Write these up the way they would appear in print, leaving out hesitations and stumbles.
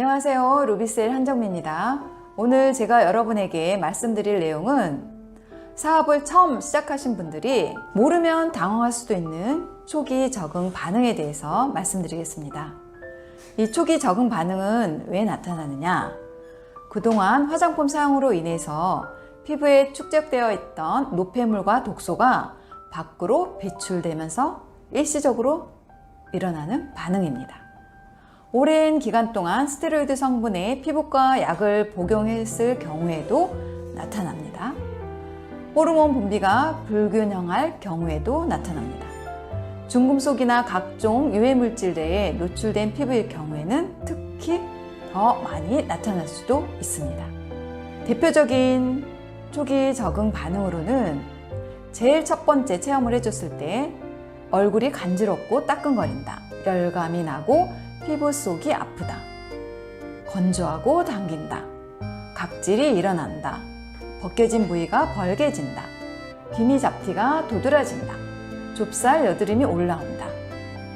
안녕하세요. 루비셀 한정미입니다. 오늘 제가 여러분에게 말씀드릴 내용은 사업을 처음 시작하신 분들이 모르면 당황할 수도 있는 초기 적응 반응에 대해서 말씀드리겠습니다. 이 초기 적응 반응은 왜 나타나느냐? 그동안 화장품 사용으로 인해서 피부에 축적되어 있던 노폐물과 독소가 밖으로 배출되면서 일시적으로 일어나는 반응입니다. 오랜 기간 동안 스테로이드 성분의 피부과 약을 복용했을 경우에도 나타납니다. 호르몬 분비가 불균형할 경우에도 나타납니다. 중금속이나 각종 유해물질에 노출된 피부일 경우에는 특히 더 많이 나타날 수도 있습니다. 대표적인 초기 적응 반응으로는 제일 첫 번째 체험을 해줬을 때 얼굴이 간지럽고 따끔거린다, 열감이 나고 피부 속이 아프다, 건조하고 당긴다, 각질이 일어난다, 벗겨진 부위가 벌개진다, 기미 잡티가 도드라진다, 좁쌀 여드름이 올라온다,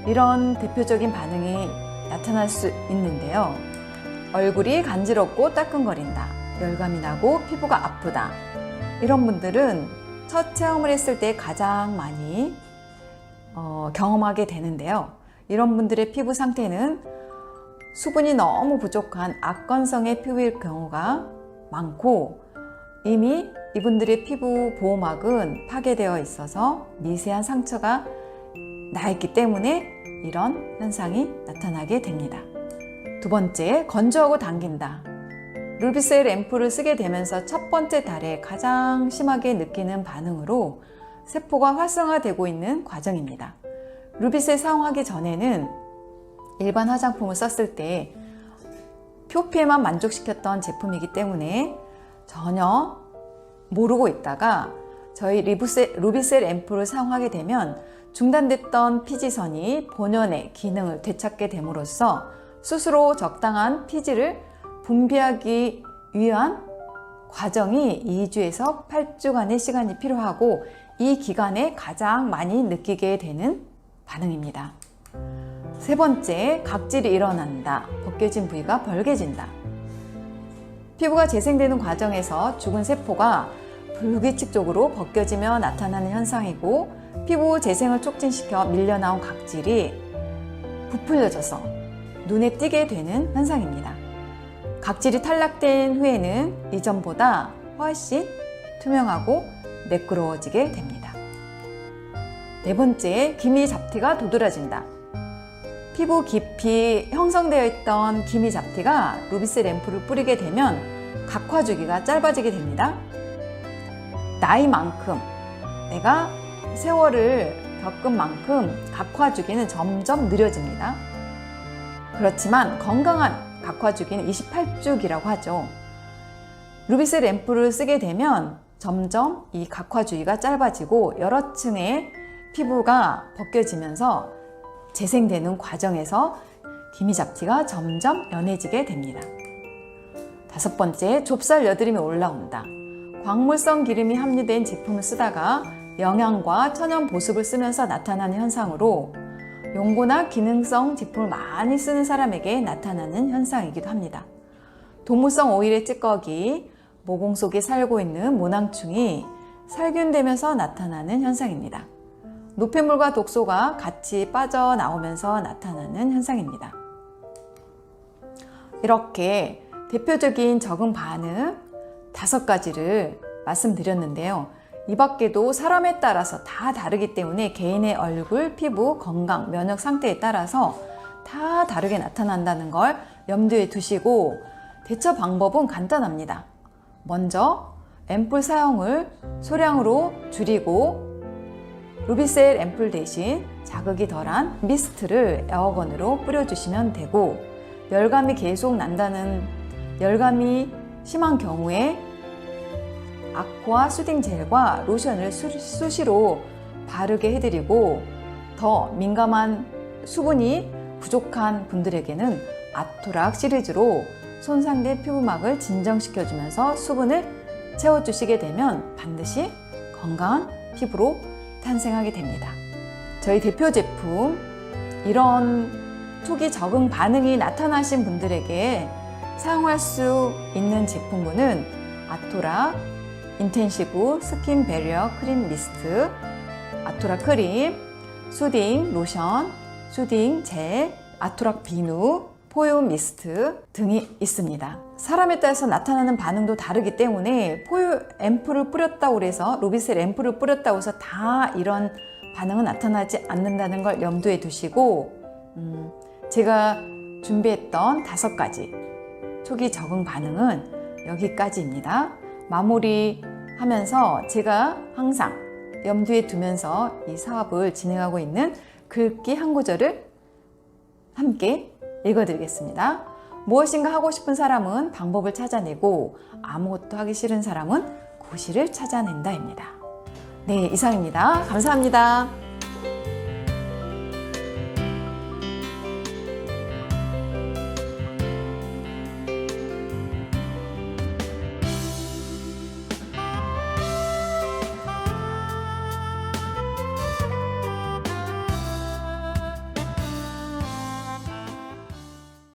이런 대표적인 반응이 나타날 수 있는데요. 얼굴이 간지럽고 따끔거린다, 열감이 나고 피부가 아프다, 이런 분들은 첫 체험을 했을 때 가장 많이 경험하게 되는데요. 이런 분들의 피부 상태는 수분이 너무 부족한 악건성의 피부일 경우가 많고, 이미 이분들의 피부 보호막은 파괴되어 있어서 미세한 상처가 나 있기 때문에 이런 현상이 나타나게 됩니다. 두 번째, 건조하고 당긴다. 루비셀 앰플을 쓰게 되면서 첫 번째 달에 가장 심하게 느끼는 반응으로 세포가 활성화되고 있는 과정입니다. 루비셀 사용하기 전에는 일반 화장품을 썼을 때 표피에만 만족시켰던 제품이기 때문에 전혀 모르고 있다가 저희 루비셀 앰플을 사용하게 되면 중단됐던 피지선이 본연의 기능을 되찾게 됨으로써 스스로 적당한 피지를 분비하기 위한 과정이 2주에서 8주간의 시간이 필요하고, 이 기간에 가장 많이 느끼게 되는 반응입니다. 세 번째, 각질이 일어난다, 벗겨진 부위가 벌개진다. 피부가 재생되는 과정에서 죽은 세포가 불규칙적으로 벗겨지며 나타나는 현상이고, 피부 재생을 촉진시켜 밀려나온 각질이 부풀려져서 눈에 띄게 되는 현상입니다. 각질이 탈락된 후에는 이전보다 훨씬 투명하고 매끄러워지게 됩니다. 네 번째, 기미 잡티가 도드라진다. 피부 깊이 형성되어 있던 기미 잡티가 루비셀 앰플을 뿌리게 되면 각화 주기가 짧아지게 됩니다. 나이만큼, 내가 세월을 겪은 만큼 각화 주기는 점점 느려집니다. 그렇지만 건강한 각화 주기는 28주기라고 하죠. 루비셀 앰플을 쓰게 되면 점점 이 각화 주기가 짧아지고 여러 층의 피부가 벗겨지면서 재생되는 과정에서 기미 잡티가 점점 연해지게 됩니다. 다섯 번째, 좁쌀 여드름이 올라온다. 광물성 기름이 함유된 제품을 쓰다가 영양과 천연 보습을 쓰면서 나타나는 현상으로 용고나 기능성 제품을 많이 쓰는 사람에게 나타나는 현상이기도 합니다. 동물성 오일의 찌꺼기, 모공 속에 살고 있는 모낭충이 살균되면서 나타나는 현상입니다. 노폐물과 독소가 같이 빠져나오면서 나타나는 현상입니다. 이렇게 대표적인 적응 반응 5가지를 말씀드렸는데요. 이 밖에도 사람에 따라서 다 다르기 때문에 개인의 얼굴, 피부, 건강, 면역 상태에 따라서 다 다르게 나타난다는 걸 염두에 두시고, 대처 방법은 간단합니다. 먼저 앰플 사용을 소량으로 줄이고, 루비셀 앰플 대신 자극이 덜한 미스트를 에어건으로 뿌려주시면 되고, 열감이 심한 경우에 아쿠아 수딩 젤과 로션을 수시로 바르게 해드리고, 더 민감한 수분이 부족한 분들에게는 아토락 시리즈로 손상된 피부막을 진정시켜주면서 수분을 채워주시게 되면 반드시 건강한 피부로 탄생하게 됩니다. 저희 대표 제품, 이런 초기 적응 반응이 나타나신 분들에게 사용할 수 있는 제품군은 아토라 인텐시브 스킨 베리어 크림 미스트, 아토라 크림, 수딩 로션, 수딩 젤, 아토라 비누, 포유 미스트 등이 있습니다. 사람에 따라서 나타나는 반응도 다르기 때문에 포유 앰플을 뿌렸다고 해서 루비셀 앰플을 뿌렸다고 해서 다 이런 반응은 나타나지 않는다는 걸 염두에 두시고 제가 준비했던 5가지 초기 적응 반응은 여기까지입니다. 마무리하면서 제가 항상 염두에 두면서 이 사업을 진행하고 있는 글귀 한 구절을 함께 읽어드리겠습니다. 무엇인가 하고 싶은 사람은 방법을 찾아내고 아무것도 하기 싫은 사람은 고시를 찾아낸다입니다. 네, 이상입니다. 감사합니다.